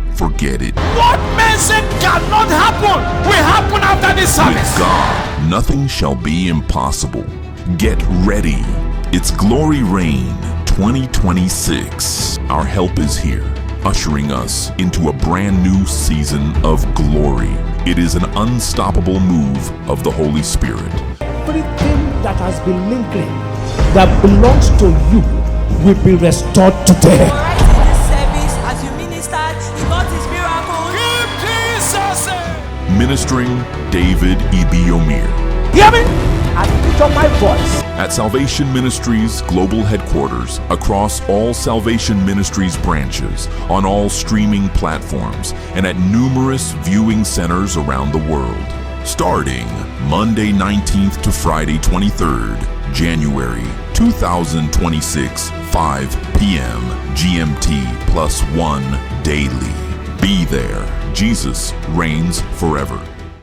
it, forget it. What men say cannot happen will happen after this service. With God, nothing shall be impossible. Get ready. It's Glory Reign 2026. Our help is here, ushering us into a brand new season of glory. It is an unstoppable move of the Holy Spirit. Everything that has been lingering, that belongs to you, will be restored today. Right in this service, as you ministered, you got his miracle. Give Jesus Ministering David Ibiyeomie. Hear me? At the pitch of my voice. At Salvation Ministries Global Headquarters, across all Salvation Ministries branches, on all streaming platforms, and at numerous viewing centers around the world. Starting Monday 19th to Friday 23rd, January 2026, 5 p.m. GMT +1 daily. Be there. Jesus reigns forever.